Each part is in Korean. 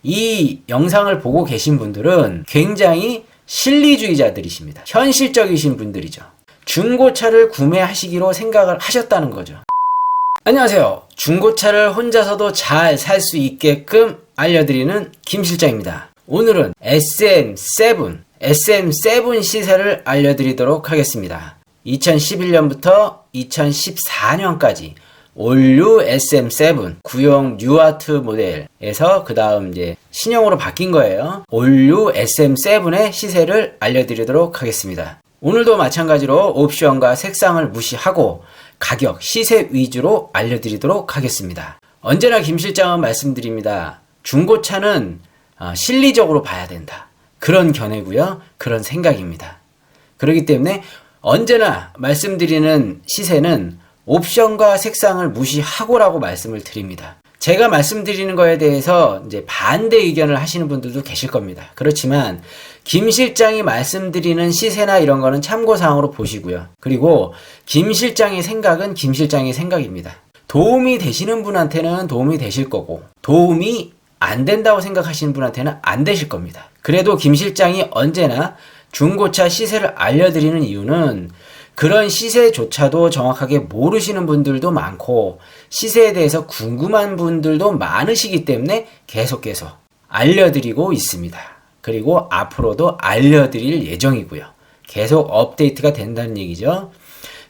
이 영상을 보고 계신 분들은 굉장히 실리주의자들이십니다. 현실적이신 분들이죠. 중고차를 구매하시기로 생각을 하셨다는 거죠. 안녕하세요. 중고차를 혼자서도 잘 살 수 있게끔 알려드리는 김 실장입니다. 오늘은 SM7 시세를 알려드리도록 하겠습니다. 2011년부터 2014년까지 올류 SM7 구형 뉴아트 모델에서 그 다음 이제 신형으로 바뀐 거예요. 올류 SM7의 시세를 알려드리도록 하겠습니다. 오늘도 마찬가지로 옵션과 색상을 무시하고 가격, 시세 위주로 알려드리도록 하겠습니다. 언제나 김 실장은 말씀드립니다. 중고차는 실리적으로 봐야 된다. 그런 견해고요. 그런 생각입니다. 그렇기 때문에 언제나 말씀드리는 시세는 옵션과 색상을 무시하고라고 말씀을 드립니다. 제가 말씀드리는 거에 대해서 이제 반대 의견을 하시는 분들도 계실 겁니다. 그렇지만 김 실장이 말씀드리는 시세나 이런 거는 참고사항으로 보시고요. 그리고 김 실장의 생각은 김 실장의 생각입니다. 도움이 되시는 분한테는 도움이 되실 거고 도움이 안 된다고 생각하시는 분한테는 안 되실 겁니다. 그래도 김 실장이 언제나 중고차 시세를 알려드리는 이유는 그런 시세조차도 정확하게 모르시는 분들도 많고 시세에 대해서 궁금한 분들도 많으시기 때문에 계속 알려드리고 있습니다. 그리고 앞으로도 알려드릴 예정이고요. 계속 업데이트가 된다는 얘기죠.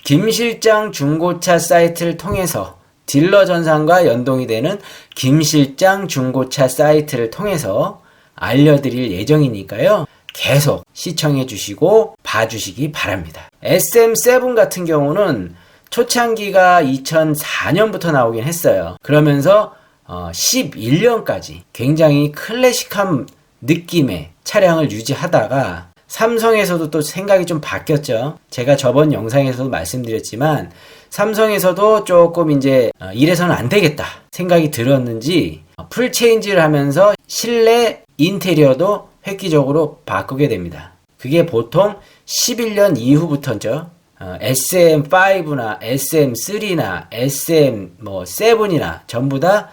김 실장 중고차 사이트를 통해서 딜러 전산과 연동이 되는 김 실장 중고차 사이트를 통해서 알려드릴 예정이니까요. 계속 시청해 주시고 봐주시기 바랍니다. SM7 같은 경우는 초창기가 2004년부터 나오긴 했어요. 그러면서 11년까지 굉장히 클래식한 느낌의 차량을 유지하다가 삼성에서도 또 생각이 좀 바뀌었죠. 제가 저번 영상에서도 말씀드렸지만 삼성에서도 조금 이제 이래서는 안 되겠다 생각이 들었는지 풀 체인지를 하면서 실내 인테리어도 획기적으로 바꾸게 됩니다. 그게 보통 11년 이후부터죠. SM5나 SM3나 SM7이나 전부 다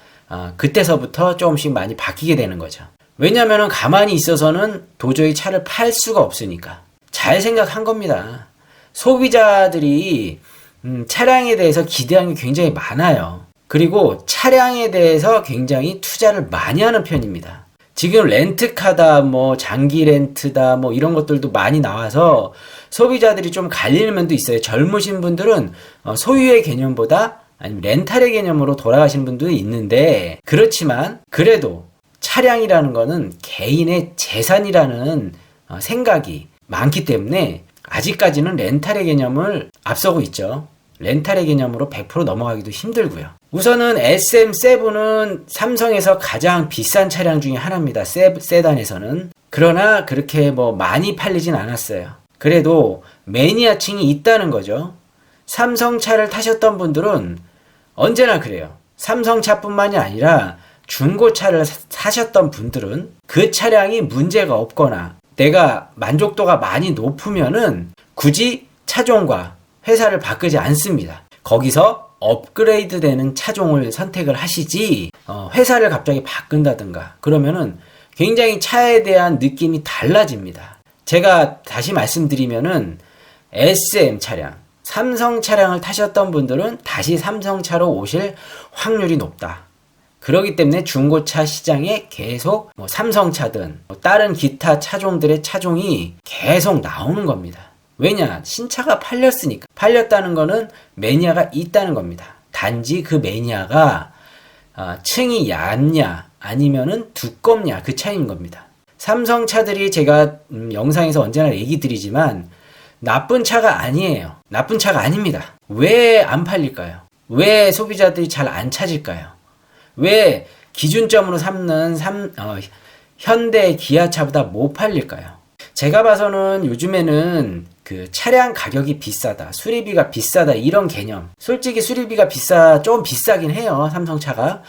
그때서부터 조금씩 많이 바뀌게 되는 거죠. 왜냐면은 가만히 있어서는 도저히 차를 팔 수가 없으니까. 잘 생각한 겁니다. 소비자들이 차량에 대해서 기대하는 게 굉장히 많아요. 그리고 차량에 대해서 굉장히 투자를 많이 하는 편입니다. 지금 렌트카다, 장기 렌트다, 이런 것들도 많이 나와서 소비자들이 좀 갈리는 면도 있어요. 젊으신 분들은 소유의 개념보다 아니면 렌탈의 개념으로 돌아가시는 분도 있는데, 그렇지만 그래도 차량이라는 거는 개인의 재산이라는 생각이 많기 때문에 아직까지는 렌탈의 개념을 앞서고 있죠. 렌탈의 개념으로 100% 넘어가기도 힘들고요. 우선은 SM7은 삼성에서 가장 비싼 차량 중에 하나입니다. 세단에서는. 그러나 그렇게 많이 팔리진 않았어요. 그래도 매니아층이 있다는 거죠. 삼성차를 타셨던 분들은 언제나 그래요. 삼성차뿐만이 아니라 중고차를 사셨던 분들은 그 차량이 문제가 없거나 내가 만족도가 많이 높으면은 굳이 차종과 회사를 바꾸지 않습니다. 거기서 업그레이드 되는 차종을 선택을 하시지 회사를 갑자기 바꾼다든가 그러면은 굉장히 차에 대한 느낌이 달라집니다. 제가 다시 말씀드리면은 SM 차량, 삼성 차량을 타셨던 분들은 다시 삼성차로 오실 확률이 높다. 그렇기 때문에 중고차 시장에 계속 삼성차든 다른 기타 차종들의 차종이 계속 나오는 겁니다. 왜냐? 신차가 팔렸으니까. 팔렸다는 거는 매니아가 있다는 겁니다. 단지 그 매니아가 층이 얇냐 아니면은 두껍냐 그 차이인 겁니다. 삼성차들이 제가 영상에서 언제나 얘기 드리지만 나쁜 차가 아니에요. 나쁜 차가 아닙니다. 왜 안 팔릴까요? 왜 소비자들이 잘 안 찾을까요? 왜 기준점으로 삼는 현대 기아차보다 못 팔릴까요? 제가 봐서는 요즘에는 그 차량 가격이 비싸다, 수리비가 비싸다 이런 개념. 솔직히 수리비가 좀 비싸긴 해요. 삼성차가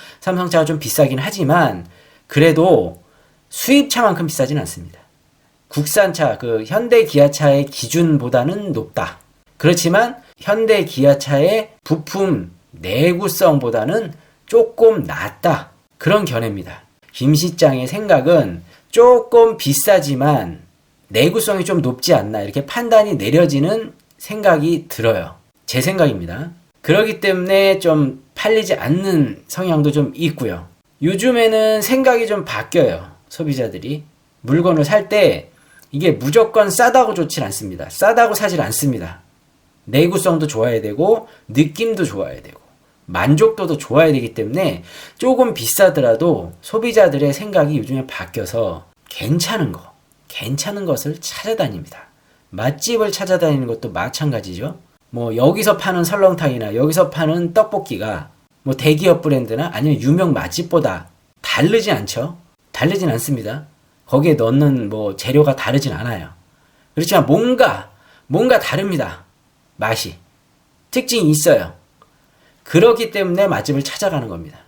좀 비싸긴 하지만 그래도 수입차만큼 비싸진 않습니다. 국산차, 그 현대 기아차의 기준보다는 높다. 그렇지만 현대 기아차의 부품 내구성보다는 조금 낮다. 그런 견해입니다. 김 실장의 생각은 조금 비싸지만 내구성이 좀 높지 않나 이렇게 판단이 내려지는 생각이 들어요. 제 생각입니다. 그렇기 때문에 좀 팔리지 않는 성향도 좀 있고요. 요즘에는 생각이 좀 바뀌어요. 소비자들이 물건을 살 때 이게 무조건 싸다고 좋진 않습니다. 싸다고 사질 않습니다. 내구성도 좋아야 되고 느낌도 좋아야 되고 만족도도 좋아야 되기 때문에 조금 비싸더라도 소비자들의 생각이 요즘에 바뀌어서 괜찮은 것을 찾아다닙니다. 맛집을 찾아다니는 것도 마찬가지죠. 뭐 여기서 파는 설렁탕이나 여기서 파는 떡볶이가 뭐 대기업 브랜드나 아니면 유명 맛집보다 다르지 않죠? 다르진 않습니다. 거기에 넣는 뭐 재료가 다르진 않아요. 그렇지만 뭔가 다릅니다. 맛이. 특징이 있어요. 그렇기 때문에 맛집을 찾아가는 겁니다.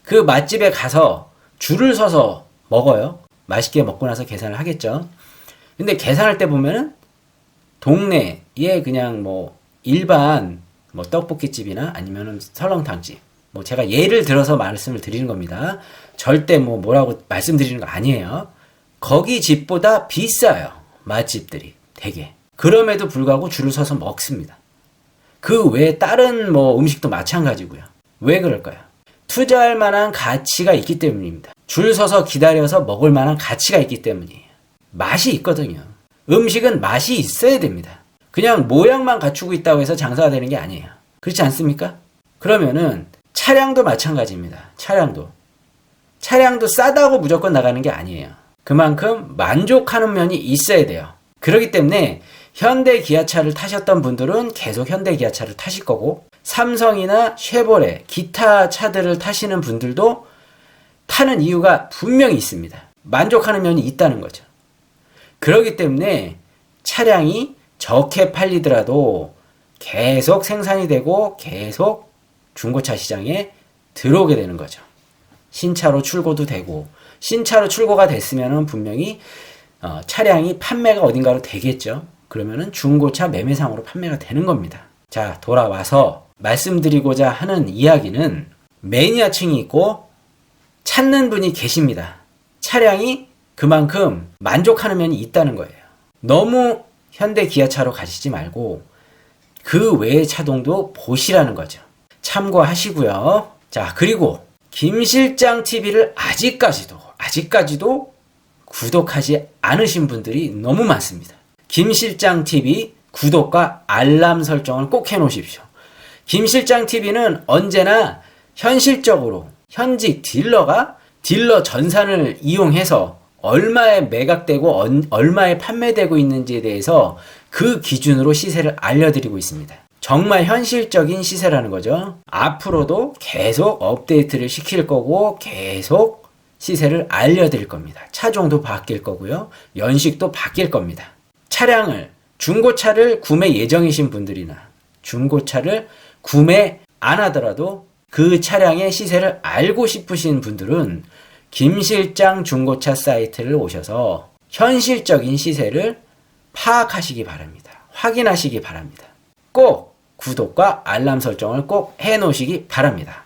그 맛집에 가서 줄을 서서 먹어요. 맛있게 먹고 나서 계산을 하겠죠. 근데 계산할 때 보면은 동네에 그냥 뭐 일반 뭐 떡볶이집이나 아니면은 설렁탕집 뭐 제가 예를 들어서 말씀을 드리는 겁니다. 절대 뭐 뭐라고 말씀드리는 거 아니에요. 거기 집보다 비싸요. 맛집들이 되게. 그럼에도 불구하고 줄을 서서 먹습니다. 그 외에 다른 뭐 음식도 마찬가지고요. 왜 그럴까요? 투자할 만한 가치가 있기 때문입니다. 줄 서서 기다려서 먹을 만한 가치가 있기 때문이에요. 맛이 있거든요. 음식은 맛이 있어야 됩니다. 그냥 모양만 갖추고 있다고 해서 장사가 되는 게 아니에요. 그렇지 않습니까? 그러면은 차량도 마찬가지입니다. 차량도 싸다고 무조건 나가는 게 아니에요. 그만큼 만족하는 면이 있어야 돼요. 그렇기 때문에 현대 기아차를 타셨던 분들은 계속 현대 기아차를 타실 거고 삼성이나 쉐보레, 기타 차들을 타시는 분들도 타는 이유가 분명히 있습니다. 만족하는 면이 있다는 거죠. 그렇기 때문에 차량이 적게 팔리더라도 계속 생산이 되고 계속 중고차 시장에 들어오게 되는 거죠. 신차로 출고도 되고 신차로 출고가 됐으면 분명히 차량이 판매가 어딘가로 되겠죠. 그러면은 중고차 매매상으로 판매가 되는 겁니다. 자, 돌아와서 말씀드리고자 하는 이야기는 매니아층이 있고 찾는 분이 계십니다. 차량이 그만큼 만족하는 면이 있다는 거예요. 너무 현대 기아차로 가시지 말고 그 외의 차종도 보시라는 거죠. 참고하시고요. 자, 그리고 김실장 TV를 아직까지도 구독하지 않으신 분들이 너무 많습니다. 김실장 TV 구독과 알람 설정을 꼭 해놓으십시오. 김실장 TV는 언제나 현실적으로 현직 딜러가 딜러 전산을 이용해서 얼마에 매각되고 얼마에 판매되고 있는지에 대해서 그 기준으로 시세를 알려드리고 있습니다. 정말 현실적인 시세라는 거죠. 앞으로도 계속 업데이트를 시킬 거고 계속 시세를 알려드릴 겁니다. 차종도 바뀔 거고요. 연식도 바뀔 겁니다. 중고차를 구매 예정이신 분들이나 중고차를 구매 안 하더라도 그 차량의 시세를 알고 싶으신 분들은 김실장 중고차 사이트를 오셔서 현실적인 시세를 파악하시기 바랍니다. 확인하시기 바랍니다. 꼭 구독과 알람 설정을 꼭 해놓으시기 바랍니다.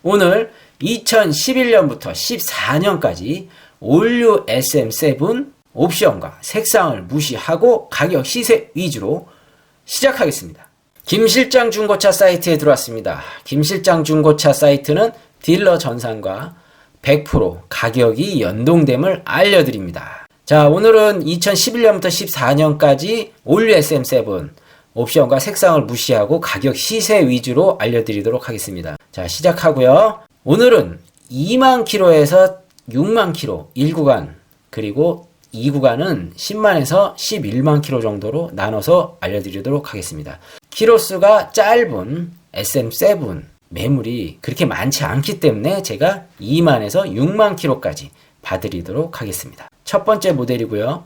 오늘 2011년부터 14년까지 올류 SM7 옵션과 색상을 무시하고 가격 시세 위주로 시작하겠습니다. 김실장 중고차 사이트에 들어왔습니다. 김실장 중고차 사이트는 딜러 전산과 100% 가격이 연동됨을 알려드립니다. 자, 오늘은 2011년부터 14년까지 올류 SM7 옵션과 색상을 무시하고 가격 시세 위주로 알려드리도록 하겠습니다. 자, 시작하고요. 오늘은 2만 킬로에서 6만 킬로 1구간 그리고 2구간은 10만에서 11만 킬로 정도로 나눠서 알려드리도록 하겠습니다. 키로수가 짧은 SM7 매물이 그렇게 많지 않기 때문에 제가 2만에서 6만 킬로까지 봐드리도록 하겠습니다. 첫 번째 모델이고요.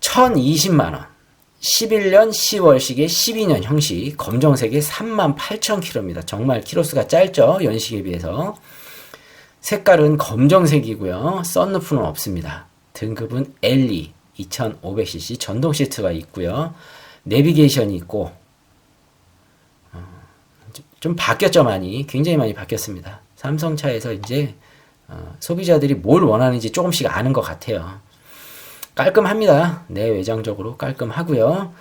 1020만원 11년 10월식의 12년 형식 검정색의 38,000km입니다. 정말 키로수가 짧죠. 연식에 비해서. 색깔은 검정색이고요. 썬루프는 없습니다. 등급은 LE 2500cc 전동 시트가 있고요. 내비게이션이 있고 좀 바뀌었죠. 굉장히 많이 바뀌었습니다. 삼성차에서 이제 소비자들이 뭘 원하는지 조금씩 아는 것 같아요. 깔끔합니다. 내외장적으로 깔끔하고요.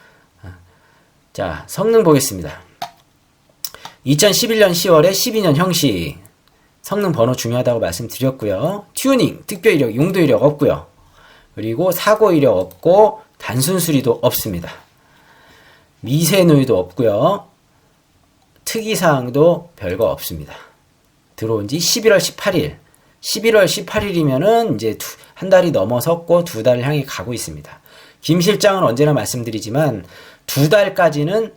자, 성능 보겠습니다. 2011년 10월에 12년 형식. 성능 번호 중요하다고 말씀드렸고요. 튜닝, 특별 이력, 용도 이력 없고요. 그리고 사고 이력 없고 단순 수리도 없습니다. 미세 누유도 없고요. 특이사항도 별거 없습니다. 들어온 지 11월 18일. 11월 18일이면은 이제 한 달이 넘어섰고 2달을 향해 가고 있습니다. 김 실장은 언제나 말씀드리지만 2달까지는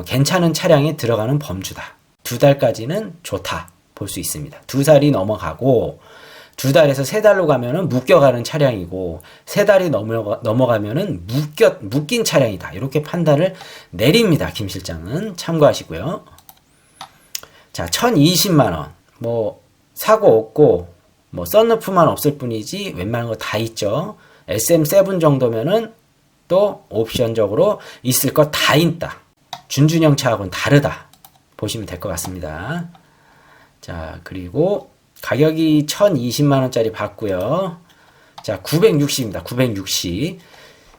괜찮은 차량에 들어가는 범주다. 2달까지는 좋다. 볼 수 있습니다. 2달이 넘어가고 2달에서 3달로 가면은 묶여가는 차량이고 3달이 넘어가면은 묶인 차량이다. 이렇게 판단을 내립니다. 김 실장은 참고하시고요. 자, 1020만원. 뭐 사고 없고 뭐 썬루프만 없을 뿐이지 웬만한 거 다 있죠. SM7 정도면은 또 옵션적으로 있을 거 다 있다. 준준형 차하고는 다르다. 보시면 될 것 같습니다. 자, 그리고 가격이 1020만원짜리 받고요. 자, 960입니다. 960.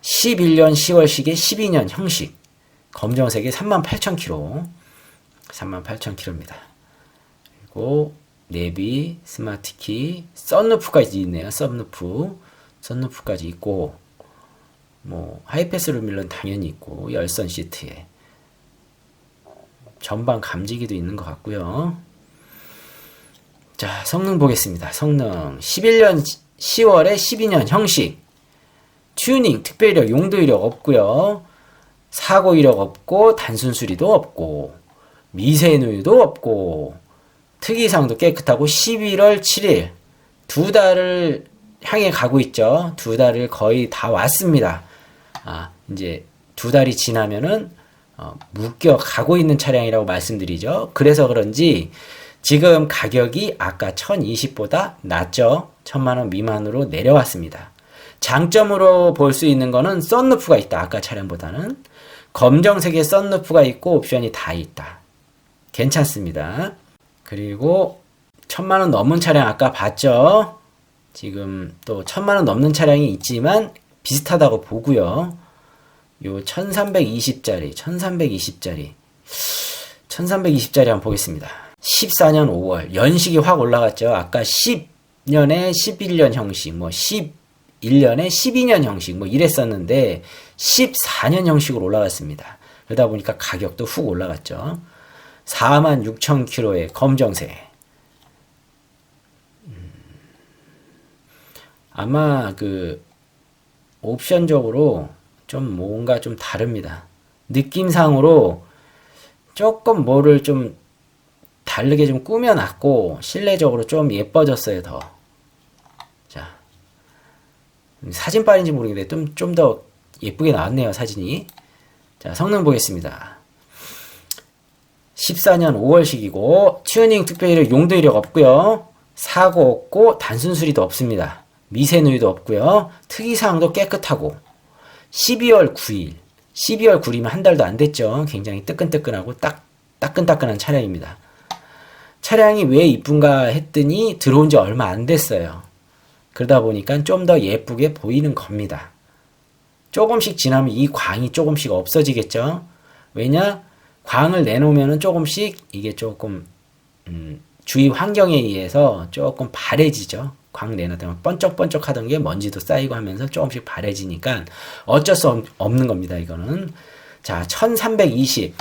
11년 10월식에 12년 형식. 검정색에 38,000km. 38,000km입니다. 그리고 내비, 스마트키, 썬루프까지 있네요. 썬루프까지 있고, 뭐 하이패스 룸밀러는 당연히 있고, 열선 시트에 전방 감지기도 있는 것 같고요. 자, 성능 보겠습니다. 성능 11년 10월에 12년 형식. 튜닝, 특별 이력, 용도 이력 없고요. 사고 이력 없고 단순 수리도 없고 미세 누유도 없고 특이사항도 깨끗하고 11월 7일 2달을 향해 가고 있죠. 2달을 거의 다 왔습니다. 이제 2달이 지나면은 묶여 가고 있는 차량이라고 말씀드리죠. 그래서 그런지 지금 가격이 아까 1020보다 낮죠. 1000만원 미만으로 내려왔습니다. 장점으로 볼 수 있는 거는 썬루프가 있다. 아까 차량보다는 검정색의 썬루프가 있고 옵션이 다 있다. 괜찮습니다. 그리고 1000만원 넘은 차량 아까 봤죠. 지금 또 1000만원 넘는 차량이 있지만 비슷하다고 보고요. 요 1320짜리 1320짜리 한번 보겠습니다. 14년 5월 연식이 확 올라갔죠. 아까 10년에 11년 형식, 뭐 11년에 12년 형식 뭐 이랬었는데 14년 형식으로 올라갔습니다. 그러다 보니까 가격도 훅 올라갔죠. 46,000km의 검정색. 아마 그 옵션적으로 좀 뭔가 좀 다릅니다. 느낌상으로 조금 뭐를 좀 다르게 좀 꾸며놨고 실내적으로 좀 예뻐졌어요. 더. 자, 사진빨인지 모르겠는데 좀 더 예쁘게 나왔네요. 사진이. 자, 성능 보겠습니다. 14년 5월식이고 튜닝 특별이력 용도 이력 없고요. 사고 없고 단순 수리도 없습니다. 미세 누유도 없고요. 특이사항도 깨끗하고 12월 9일이면 한 달도 안 됐죠. 굉장히 뜨끈뜨끈하고 따끈따끈한 차량입니다. 차량이 왜 이쁜가 했더니 들어온 지 얼마 안 됐어요. 그러다 보니까 좀 더 예쁘게 보이는 겁니다. 조금씩 지나면 이 광이 조금씩 없어지겠죠. 왜냐? 광을 내놓으면 조금씩 이게 조금 주위 환경에 의해서 조금 바래지죠. 광 내놓으면 번쩍번쩍 하던 게 먼지도 쌓이고 하면서 조금씩 바래지니까 어쩔 수 없는 겁니다. 이거는. 자, 1320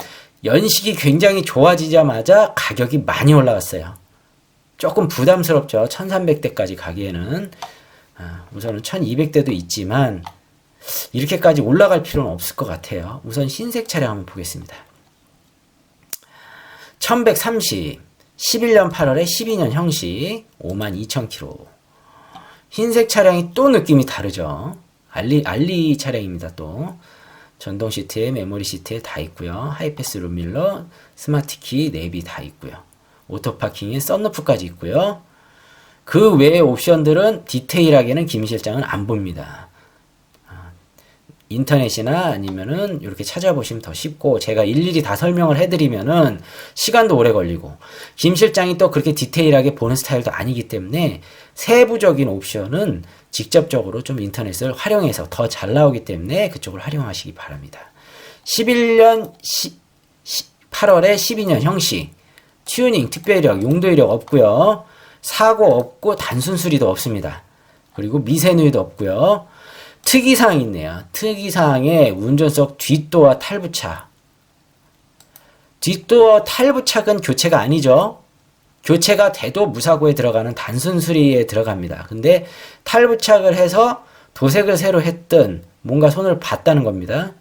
연식이 굉장히 좋아지자마자 가격이 많이 올라갔어요. 조금 부담스럽죠. 1300대까지 가기에는. 우선은 1200대도 있지만 이렇게까지 올라갈 필요는 없을 것 같아요. 우선 흰색 차량 한번 보겠습니다. 1130 11년 8월에 12년 형식 52,000km. 흰색 차량이 또 느낌이 다르죠. 알리 차량입니다. 또 전동 시트에 메모리 시트에 다 있고요. 하이패스 룸밀러, 스마트키, 내비 다 있고요. 오토파킹에 썬루프까지 있고요. 그 외의 옵션들은 디테일하게는 김 실장은 안 봅니다. 인터넷이나 아니면은 이렇게 찾아보시면 더 쉽고, 제가 일일이 다 설명을 해드리면은 시간도 오래 걸리고, 김 실장이 또 그렇게 디테일하게 보는 스타일도 아니기 때문에 세부적인 옵션은 직접적으로 좀 인터넷을 활용해서 더 잘 나오기 때문에 그쪽을 활용하시기 바랍니다. 11년 8월에 12년 형식, 튜닝, 특별이력, 용도 이력 없고요. 사고 없고 단순 수리도 없습니다. 그리고 미세누이도 없고요. 특이사항이 있네요. 특이사항에 운전석 뒷도어 탈부착. 뒷도어 탈부착은 교체가 아니죠. 교체가 돼도 무사고에 들어가는 단순 수리에 들어갑니다. 근데 탈부착을 해서 도색을 새로 했든 뭔가 손을 봤다는 겁니다.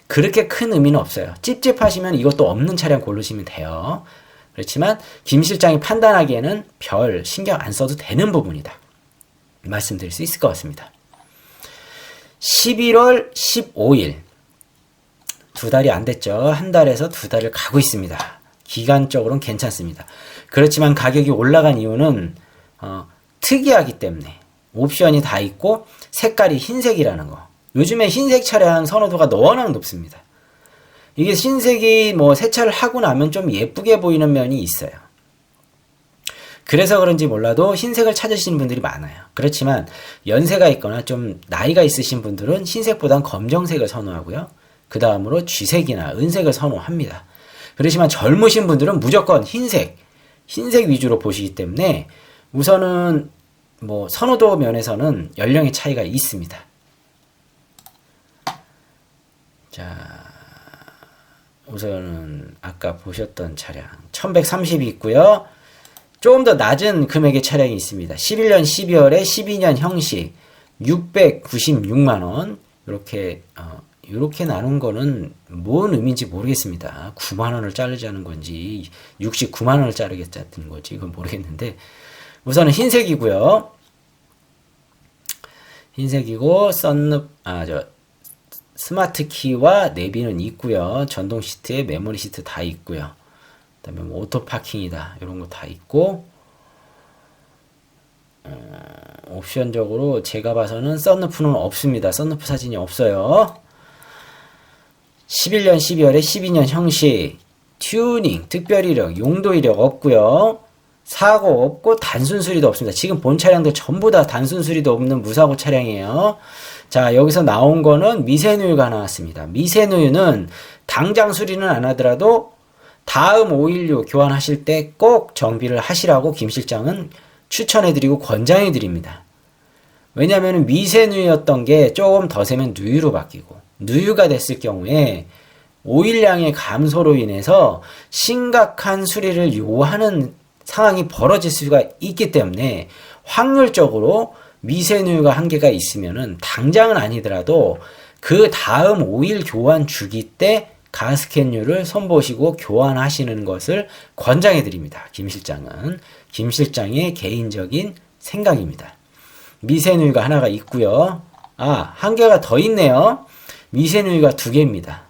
그렇게 큰 의미는 없어요. 찝찝하시면 이것도 없는 차량 고르시면 돼요. 그렇지만 김 실장이 판단하기에는 별 신경 안 써도 되는 부분이다. 말씀드릴 수 있을 것 같습니다. 11월 15일. 2달이 안 됐죠. 한 달에서 2달을 가고 있습니다. 기간적으로는 괜찮습니다. 그렇지만 가격이 올라간 이유는 특이하기 때문에 옵션이 다 있고 색깔이 흰색이라는 거. 요즘에 흰색 차량 선호도가 워낙 높습니다. 이게 흰색이 뭐 세차를 하고 나면 좀 예쁘게 보이는 면이 있어요. 그래서 그런지 몰라도 흰색을 찾으시는 분들이 많아요. 그렇지만 연세가 있거나 좀 나이가 있으신 분들은 흰색보단 검정색을 선호하고요. 그 다음으로 쥐색이나 은색을 선호합니다. 그렇지만 젊으신 분들은 무조건 흰색 위주로 보시기 때문에 우선은 뭐 선호도 면에서는 연령의 차이가 있습니다. 자, 우선은 아까 보셨던 차량 1130이 있고요. 조금 더 낮은 금액의 차량이 있습니다. 11년 12월에 12년 형식 696만원. 이렇게 나눈 거는 뭔 의미인지 모르겠습니다. 9만원을 자르자는 건지 69만원을 자르겠다는 건지 그건 모르겠는데, 우선은 흰색이고요. 흰색이고 스마트 키와 내비는 있고요. 전동 시트에 메모리 시트 다 있고요. 그다음에 뭐 오토 파킹이다 이런 거 다 있고, 옵션적으로 제가 봐서는 썬루프는 없습니다. 썬루프 사진이 없어요. 11년 12월에 12년 형식, 튜닝, 특별이력, 용도 이력 없고요. 사고 없고 단순 수리도 없습니다. 지금 본 차량들 전부 다 단순 수리도 없는 무사고 차량이에요. 자, 여기서 나온 거는 미세누유가 나왔습니다. 미세누유는 당장 수리는 안 하더라도 다음 오일류 교환하실 때 꼭 정비를 하시라고 김 실장은 추천해드리고 권장해드립니다. 왜냐하면 미세누유였던 게 조금 더 세면 누유로 바뀌고, 누유가 됐을 경우에 오일량의 감소로 인해서 심각한 수리를 요하는 상황이 벌어질 수가 있기 때문에 확률적으로 미세누유가 한계가 있으면은 당장은 아니더라도 그 다음 오일 교환 주기 때 가스켓류를 손보시고 교환하시는 것을 권장해 드립니다. 김 실장은. 김 실장의 개인적인 생각입니다. 미세누유가 하나가 있고요. 한 개가 더 있네요. 미세누유가 2개입니다.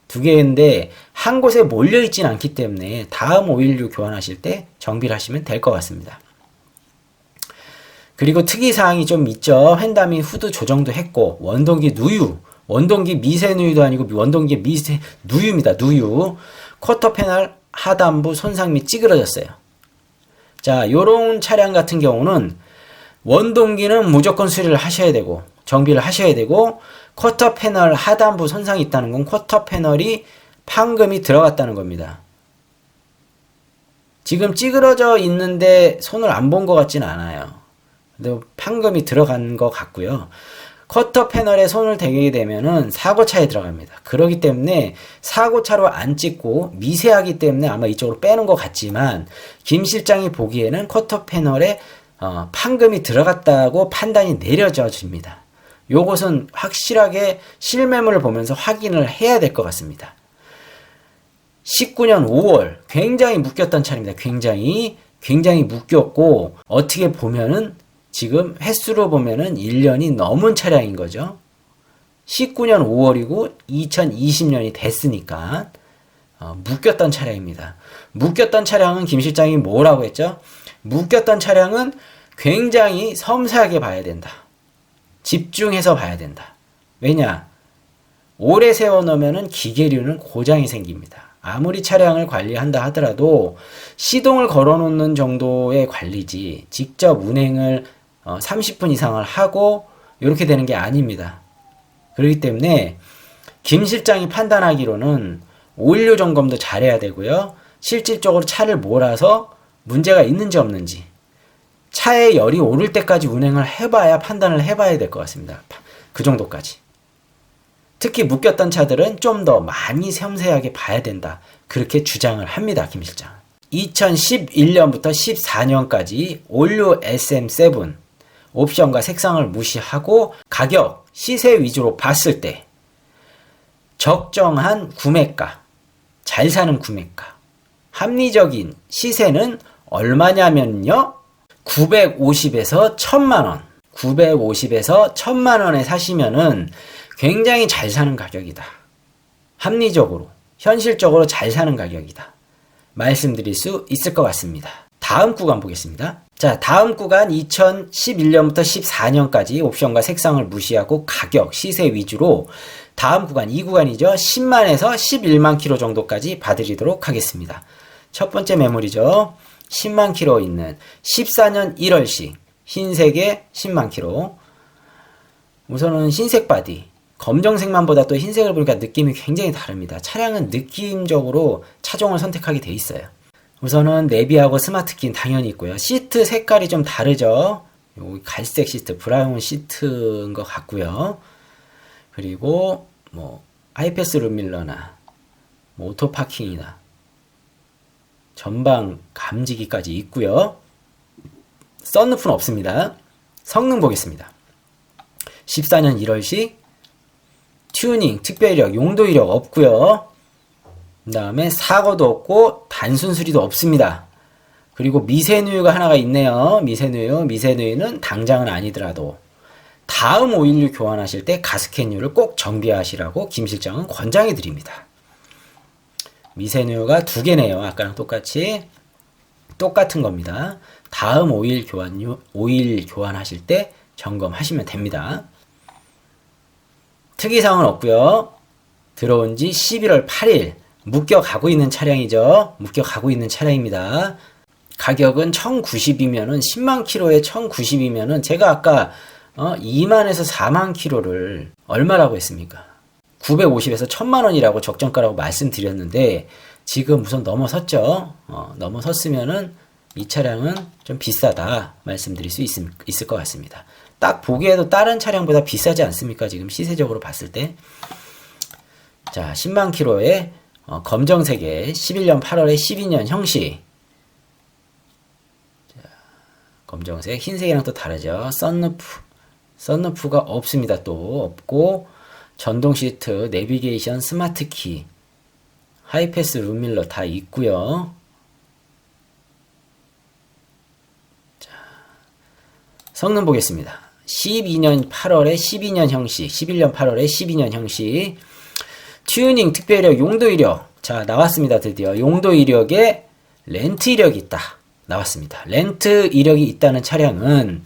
2개인데 한 곳에 몰려 있진 않기 때문에 다음 오일류 교환하실 때 정비를 하시면 될 것 같습니다. 그리고 특이사항이 좀 있죠. 휀다미 후드 조정도 했고, 원동기 누유, 원동기 미세누유도 아니고 원동기 미세누유입니다. 누유. 쿼터 패널 하단부 손상 및 찌그러졌어요. 자, 요런 차량 같은 경우는 원동기는 무조건 수리를 하셔야 되고 정비를 하셔야 되고, 쿼터 패널 하단부 손상이 있다는 건 쿼터 패널이 판금이 들어갔다는 겁니다. 지금 찌그러져 있는데 손을 안 본 것 같지는 않아요. 근데 판금이 들어간 것 같고요. 쿼터 패널에 손을 대게 되면은 사고차에 들어갑니다. 그렇기 때문에 사고차로 안 찍고 미세하기 때문에 아마 이쪽으로 빼는 것 같지만, 김 실장이 보기에는 쿼터 패널에 판금이 들어갔다고 판단이 내려져집니다. 요것은 확실하게 실매물을 보면서 확인을 해야 될 것 같습니다. 19년 5월 굉장히 묶였던 차량입니다. 굉장히 묶였고, 어떻게 보면은 지금 횟수로 보면은 1년이 넘은 차량인 거죠. 19년 5월이고 2020년이 됐으니까 묶였던 차량입니다. 묶였던 차량은 김 실장이 뭐라고 했죠? 묶였던 차량은 굉장히 섬세하게 봐야 된다. 집중해서 봐야 된다. 왜냐? 오래 세워놓으면 기계류는 고장이 생깁니다. 아무리 차량을 관리한다 하더라도 시동을 걸어놓는 정도의 관리지 직접 운행을 30분 이상을 하고 이렇게 되는 게 아닙니다. 그렇기 때문에 김 실장이 판단하기로는 오일류 점검도 잘해야 되고요. 실질적으로 차를 몰아서 문제가 있는지 없는지 차에 열이 오를 때까지 운행을 해봐야 판단을 해봐야 될 것 같습니다. 그 정도까지. 특히 묶였던 차들은 좀 더 많이 섬세하게 봐야 된다. 그렇게 주장을 합니다. 김 실장. 2011년부터 14년까지 올류 SM7 옵션과 색상을 무시하고 가격, 시세 위주로 봤을 때 적정한 구매가, 잘 사는 구매가, 합리적인 시세는 얼마냐면요. 950에서 1000만원, 950에서 1000만원에 사시면은 굉장히 잘 사는 가격이다. 합리적으로, 현실적으로 잘 사는 가격이다. 말씀드릴 수 있을 것 같습니다. 다음 구간 보겠습니다. 자, 다음 구간 2011년부터 14년까지 옵션과 색상을 무시하고 가격, 시세 위주로 다음 구간, 이 구간이죠. 10만에서 11만 킬로 정도까지 봐드리도록 하겠습니다. 첫 번째 매물이죠. 10만 킬로 있는 14년 1월식 흰색의 10만 킬로. 우선은 흰색 바디. 검정색만 보다 또 흰색을 보니까 느낌이 굉장히 다릅니다. 차량은 느낌적으로 차종을 선택하게 돼 있어요. 우선은 내비하고 스마트키는 당연히 있고요. 시트 색깔이 좀 다르죠. 요 갈색 시트, 브라운 시트인 것 같고요. 그리고 뭐 하이패스 룸밀러나 뭐 오토파킹이나 전방 감지기까지 있고요. 썬루프는 없습니다. 성능 보겠습니다. 14년 1월식 튜닝, 특별이력, 용도 이력 없고요. 그 다음에 사고도 없고 단순 수리도 없습니다. 그리고 미세누유가 하나가 있네요. 미세누유는 당장은 아니더라도 다음 오일류 교환하실 때 가스켓류를 꼭 정비하시라고 김 실장은 권장해 드립니다. 미세누유가 2개네요. 아까랑 똑같이 똑같은 겁니다. 다음 오일 교환하실 때 점검하시면 됩니다. 특이사항은 없고요. 들어온 지 11월 8일 묶여가고 있는 차량이죠. 묶여가고 있는 차량입니다. 가격은 1090이면은 10만 킬로에 1090이면은 제가 아까 2만에서 4만 킬로를 얼마라고 했습니까? 950에서 1000만 원이라고 적정가라고 말씀드렸는데 지금 우선 넘어섰죠. 넘어섰으면은 이 차량은 좀 비싸다 말씀드릴 수 있을 것 같습니다. 딱 보기에도 다른 차량보다 비싸지 않습니까? 지금 시세적으로 봤을 때. 자, 10만 킬로에 검정색에 11년 8월에 12년 형식. 자, 검정색, 흰색이랑 또 다르죠. 썬루프가 없습니다. 또 없고 전동 시트, 내비게이션, 스마트키, 하이패스 룸밀러 다 있고요. 자, 성능 보겠습니다. 12년 8월에 12년 형식, 11년 8월에 12년 형식, 튜닝, 특별이력, 용도 이력. 자, 나왔습니다. 드디어 용도 이력에 렌트 이력이 있다. 나왔습니다. 렌트 이력이 있다는 차량은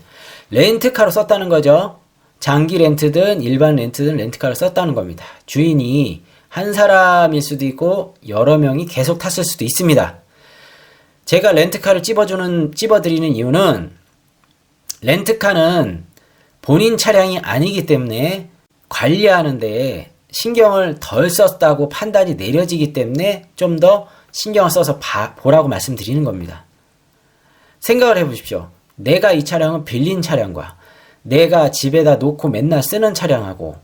렌트카로 썼다는 거죠. 장기 렌트든 일반 렌트든 렌트카를 썼다는 겁니다. 주인이 한 사람일 수도 있고 여러 명이 계속 탔을 수도 있습니다. 제가 렌트카를 찝어드리는 이유는 렌트카는 본인 차량이 아니기 때문에 관리하는데 신경을 덜 썼다고 판단이 내려지기 때문에 좀 더 신경을 써서 보라고 말씀드리는 겁니다. 생각을 해보십시오. 내가 이 차량은 빌린 차량과 내가 집에다 놓고 맨날 쓰는 차량하고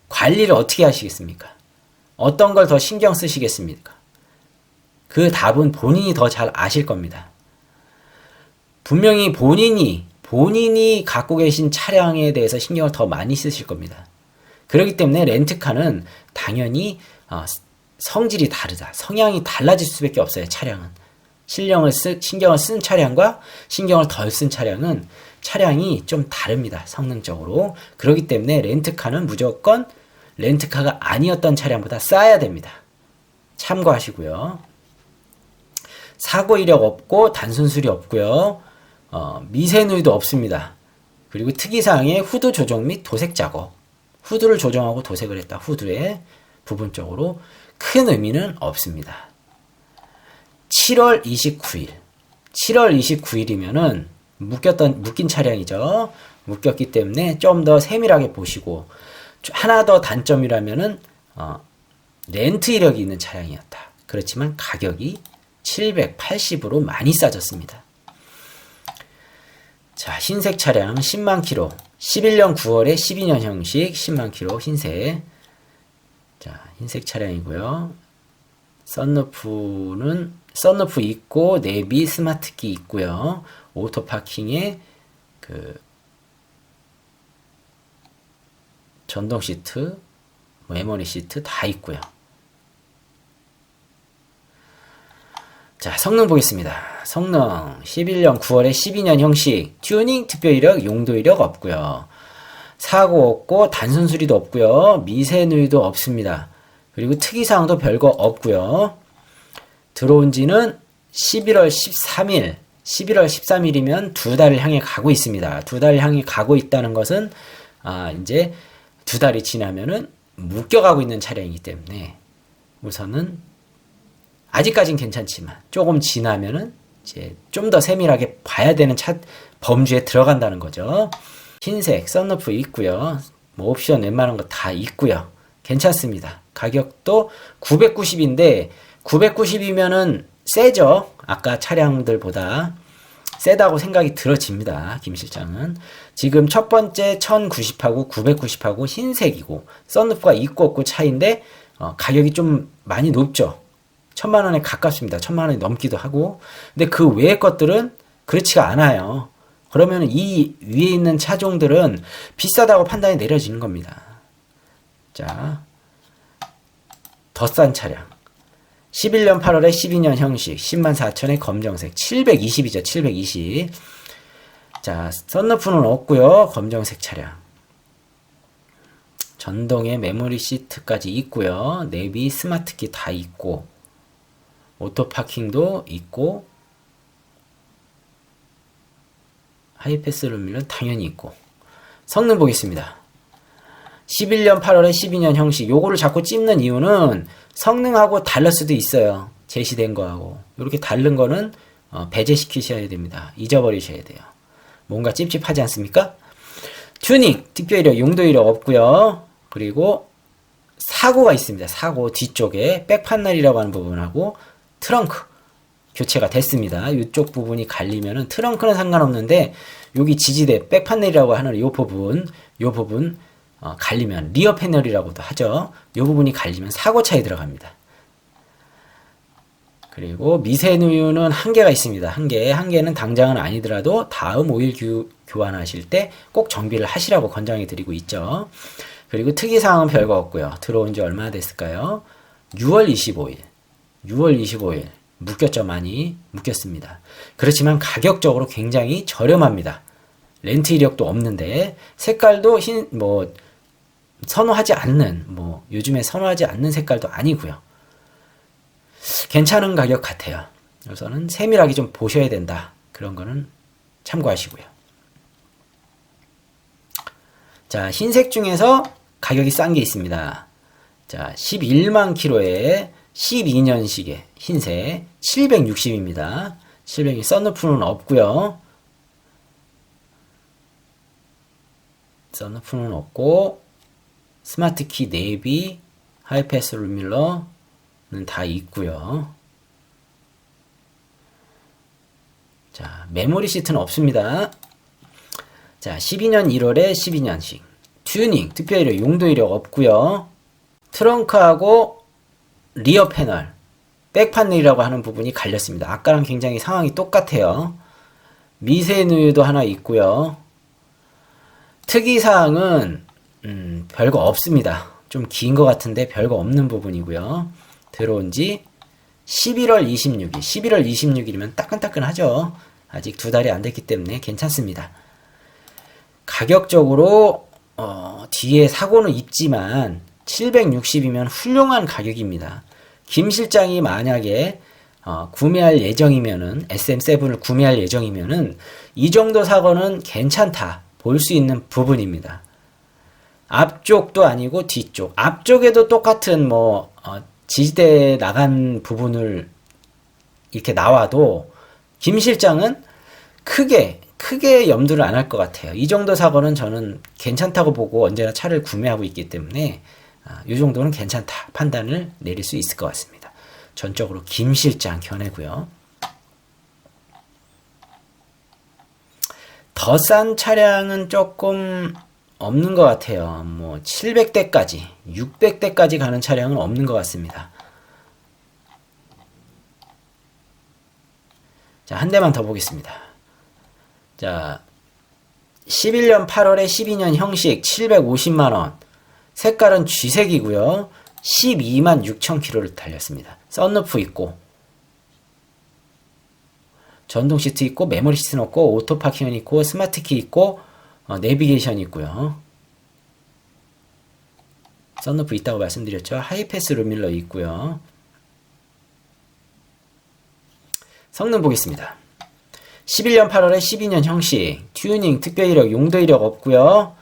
관리를 어떻게 하시겠습니까? 어떤 걸 더 신경 쓰시겠습니까? 그 답은 본인이 더 잘 아실 겁니다. 분명히 본인이 갖고 계신 차량에 대해서 신경을 더 많이 쓰실 겁니다. 그렇기 때문에 렌트카는 당연히 성질이 다르다. 성향이 달라질 수밖에 없어요. 차량은. 신경을 쓴 차량과 신경을 덜 쓴 차량은 차량이 좀 다릅니다. 성능적으로. 그렇기 때문에 렌트카는 무조건 렌트카가 아니었던 차량보다 싸야 됩니다. 참고하시고요. 사고 이력 없고 단순 수리 없고요. 미세누이도 없습니다. 그리고 특이사항에 후드 조정 및 도색 작업. 후드를 조정하고 도색을 했다. 후드에 부분적으로 큰 의미는 없습니다. 7월 29일. 7월 29일이면은 묶인 차량이죠. 묶였기 때문에 좀 더 세밀하게 보시고, 하나 더 단점이라면은 렌트 이력이 있는 차량이었다. 그렇지만 가격이 780으로 많이 싸졌습니다. 자, 흰색 차량 10만 킬로. 11년 9월에 12년 형식 10만 킬로 흰색. 자, 흰색 차량이고요. 썬루프 있고 내비 스마트키 있고요. 오토 파킹에 전동 시트, 메모리 시트 다 있고요. 자, 성능 보겠습니다. 성능 11년 9월에 12년 형식, 튜닝, 특별 이력, 용도 이력 없고요. 사고 없고 단순 수리도 없고요. 미세 누유도 없습니다. 그리고 특이사항도 별거 없고요. 들어온 지는 11월 13일, 11월 13일이면 2달을 향해 가고 있습니다. 2달을 향해 가고 있다는 것은 이제 2달이 지나면은 묶여가고 있는 차량이기 때문에 우선은 아직까진 괜찮지만 조금 지나면은 이제 좀 더 세밀하게 봐야 되는 범주에 들어간다는 거죠. 흰색 썬루프 있고요. 뭐 옵션 웬만한 거 다 있고요. 괜찮습니다. 가격도 990인데 990이면은 세죠. 아까 차량들보다 세다고 생각이 들어집니다. 김 실장은. 지금 첫 번째 1090하고 990하고 흰색이고 썬루프가 있고 없고 차이인데 가격이 좀 많이 높죠. 1000만원에 가깝습니다. 1000만원이 넘기도 하고. 근데 그 외의 것들은 그렇지가 않아요. 그러면 이 위에 있는 차종들은 비싸다고 판단이 내려지는 겁니다. 자, 더 싼 차량 11년 8월에 12년 형식 104,000에 검정색 720이죠. 720. 자, 썬루프는 없고요. 검정색 차량. 전동에 메모리 시트까지 있고요. 내비 스마트키 다 있고 오토 파킹도 있고 하이패스 루미는 당연히 있고. 성능 보겠습니다. 11년 8월에 12년 형식. 요거를 자꾸 찝는 이유는 성능하고 달랄 수도 있어요. 제시된 거하고. 이렇게 다른 거는 배제시키셔야 됩니다. 잊어버리셔야 돼요. 뭔가 찝찝하지 않습니까? 튜닝, 특별 이력, 용도 이력 없고요. 그리고 사고가 있습니다. 사고 뒤쪽에 백판넬이라고 하는 부분하고 트렁크 교체가 됐습니다. 이쪽 부분이 갈리면은 트렁크는 상관없는데 여기 지지대 백판넬이라고 하는 요 부분 갈리면 리어 패널이라고도 하죠. 이 부분이 갈리면 사고차에 들어갑니다. 그리고 미세누유는 한계가 있습니다. 한계는 당장은 아니더라도 다음 오일 교환하실 때 꼭 정비를 하시라고 권장해 드리고 있죠. 그리고 특이사항은 별거 없고요. 들어온 지 얼마나 됐을까요? 6월 25일 묶였죠. 많이 묶였습니다. 그렇지만 가격적으로 굉장히 저렴합니다. 렌트 이력도 없는데 색깔도 선호하지 않는 요즘에 선호하지 않는 색깔도 아니고요. 괜찮은 가격 같아요. 우선은 세밀하게 좀 보셔야 된다. 그런 거는 참고하시고요. 자, 흰색 중에서 가격이 싼 게 있습니다. 자, 11만 킬로에 12년식의 흰색 760입니다. 760 썬루프는 없고요. 썬루프는 없고 스마트키 내비 하이패스 루밀러는 다 있고요. 자, 메모리 시트는 없습니다. 자, 12년 1월에 12년식 튜닝, 특별 이력, 용도 이력 없고요. 트렁크하고 리어 패널, 백판넬이라고 하는 부분이 갈렸습니다. 아까랑 굉장히 상황이 똑같아요. 미세누유도 하나 있고요. 특이사항은 별거 없습니다. 좀 긴 것 같은데 별거 없는 부분이고요. 들어온 지 11월 26일이면 따끈따끈하죠. 아직 2달이 안 됐기 때문에 괜찮습니다. 가격적으로 뒤에 사고는 있지만 760이면 훌륭한 가격입니다. 김 실장이 만약에 구매할 예정이면은 SM7을 구매할 예정이면은 이 정도 사고는 괜찮다 볼 수 있는 부분입니다. 앞쪽도 아니고 뒤쪽. 앞쪽에도 똑같은 지지대 나간 부분을 이렇게 나와도 김 실장은 크게 염두를 안 할 것 같아요. 이 정도 사고는 저는 괜찮다고 보고 언제나 차를 구매하고 있기 때문에 이 정도는 괜찮다 판단을 내릴 수 있을 것 같습니다. 전적으로 김 실장 견해고요. 더 싼 차량은 조금 없는 것 같아요. 700대까지, 600대까지 가는 차량은 없는 것 같습니다. 자, 한 대만 더 보겠습니다. 자, 11년 8월에 12년 형식 750만원. 색깔은 쥐색이고요. 12만 6천 킬로를 달렸습니다. 썬루프 있고, 전동 시트 있고, 메모리 시트는 없고, 오토 파킹은 있고, 스마트 키 있고, 내비게이션 있고요. 썬루프 있다고 말씀드렸죠. 하이패스 룸밀러 있고요. 성능 보겠습니다. 11년 8월에 12년 형식, 튜닝, 특별 이력, 용도 이력 없고요.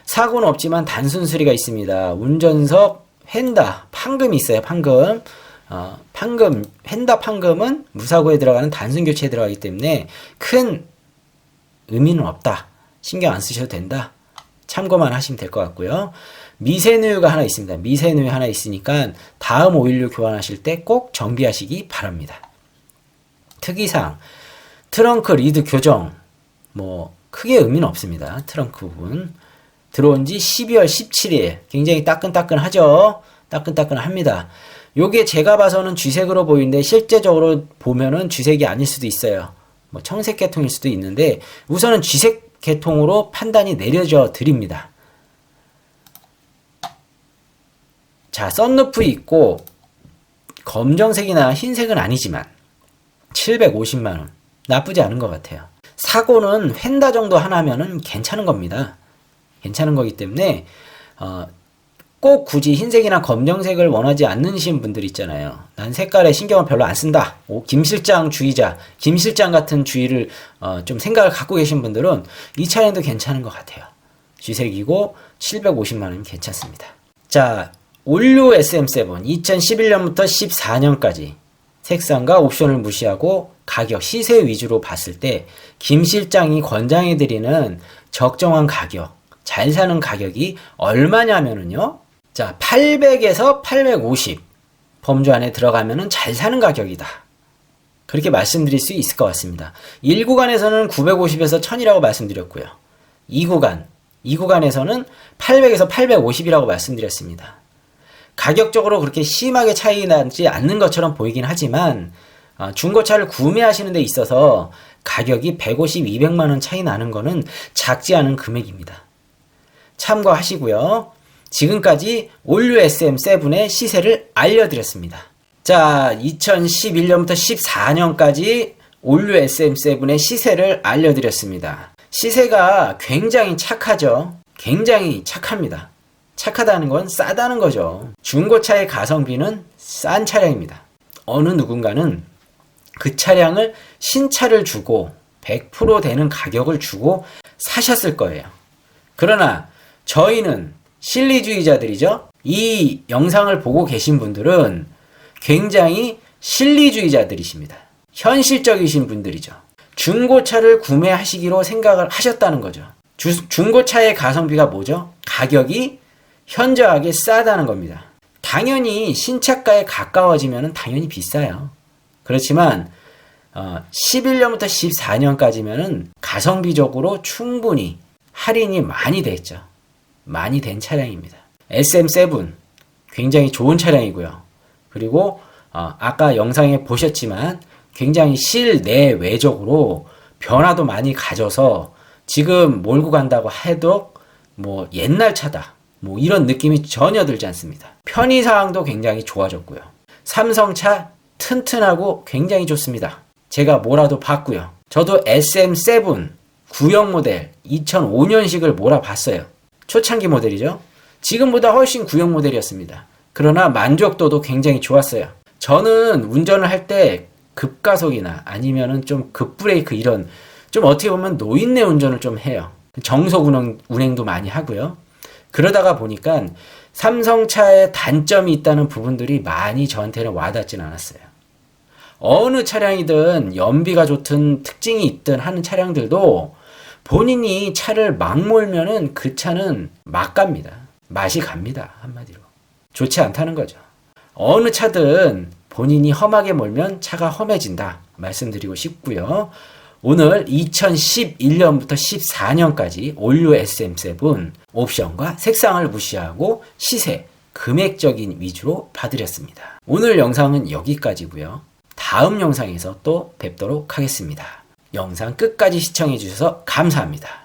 사고는 없지만 단순 수리가 있습니다. 운전석, 휀다, 판금이 있어요. 판금. 휀다 판금은 무사고에 들어가는 단순 교체에 들어가기 때문에 큰 의미는 없다. 신경 안 쓰셔도 된다. 참고만 하시면 될 것 같고요. 미세누유가 하나 있습니다. 미세누유 하나 있으니까 다음 오일류 교환하실 때 꼭 정비하시기 바랍니다. 특이사항, 트렁크 리드 교정, 크게 의미는 없습니다. 트렁크 부분. 들어온 지 12월 17일. 굉장히 따끈따끈하죠? 따끈따끈합니다. 요게 제가 봐서는 쥐색으로 보이는데 실제적으로 보면은 쥐색이 아닐 수도 있어요. 청색 계통일 수도 있는데 우선은 쥐색 계통으로 판단이 내려져 드립니다. 자, 썬루프 있고 검정색이나 흰색은 아니지만 750만원. 나쁘지 않은 것 같아요. 사고는 휀다 정도 하나면은 괜찮은 겁니다. 괜찮은 거기 때문에 꼭 굳이 흰색이나 검정색을 원하지 않으신 분들 있잖아요. 난 색깔에 신경을 별로 안 쓴다. 김 실장 주의자, 김 실장 같은 주의를 좀 생각을 갖고 계신 분들은 이 차량도 괜찮은 것 같아요. 쥐색이고 750만원이면 괜찮습니다. 자, 올류 SM7 2011년부터 14년까지 색상과 옵션을 무시하고 가격, 시세 위주로 봤을 때 김 실장이 권장해드리는 적정한 가격, 잘 사는 가격이 얼마냐면은요. 자, 800에서 850 범주 안에 들어가면은 잘 사는 가격이다. 그렇게 말씀드릴 수 있을 것 같습니다. 1구간에서는 950에서 1000이라고 말씀드렸고요. 2구간에서는 800에서 850이라고 말씀드렸습니다. 가격적으로 그렇게 심하게 차이 나지 않는 것처럼 보이긴 하지만 중고차를 구매하시는 데 있어서 가격이 150, 200만원 차이 나는 거는 작지 않은 금액입니다. 참고하시고요. 지금까지 올류 SM7의 시세를 알려드렸습니다. 자, 2011년부터 14년까지 올류 SM7의 시세를 알려드렸습니다. 시세가 굉장히 착하죠. 굉장히 착합니다. 착하다는 건 싸다는 거죠. 중고차의 가성비는 싼 차량입니다. 어느 누군가는 그 차량을 신차를 주고 100% 되는 가격을 주고 사셨을 거예요. 그러나 저희는 실리주의자들이죠. 이 영상을 보고 계신 분들은 굉장히 실리주의자들이십니다. 현실적이신 분들이죠. 중고차를 구매하시기로 생각을 하셨다는 거죠. 중고차의 가성비가 뭐죠? 가격이 현저하게 싸다는 겁니다. 당연히 신차가에 가까워지면 당연히 비싸요. 그렇지만 11년부터 14년까지면은 가성비적으로 충분히 할인이 많이 됐죠. 많이 된 차량입니다. SM7 굉장히 좋은 차량이고요. 그리고 아까 영상에 보셨지만 굉장히 실내외적으로 변화도 많이 가져서 지금 몰고 간다고 해도 옛날 차다 이런 느낌이 전혀 들지 않습니다. 편의사항도 굉장히 좋아졌고요. 삼성차 튼튼하고 굉장히 좋습니다. 제가 뭐라도 봤고요. 저도 SM7 구형 모델 2005년식을 몰아봤어요. 초창기 모델이죠. 지금보다 훨씬 구형 모델이었습니다. 그러나 만족도도 굉장히 좋았어요. 저는 운전을 할 때 급가속이나 아니면은 좀 급브레이크 이런 좀 어떻게 보면 노인네 운전을 좀 해요. 정속 운행도 많이 하고요. 그러다가 보니까 삼성차의 단점이 있다는 부분들이 많이 저한테는 와닿진 않았어요. 어느 차량이든 연비가 좋든 특징이 있든 하는 차량들도 본인이 차를 막 몰면은 그 차는 막 갑니다. 맛이 갑니다. 한마디로. 좋지 않다는 거죠. 어느 차든 본인이 험하게 몰면 차가 험해진다. 말씀드리고 싶고요. 오늘 2011년부터 14년까지 올류 SM7 옵션과 색상을 무시하고 시세, 금액적인 위주로 봐드렸습니다. 오늘 영상은 여기까지고요. 다음 영상에서 또 뵙도록 하겠습니다. 영상 끝까지 시청해 주셔서 감사합니다.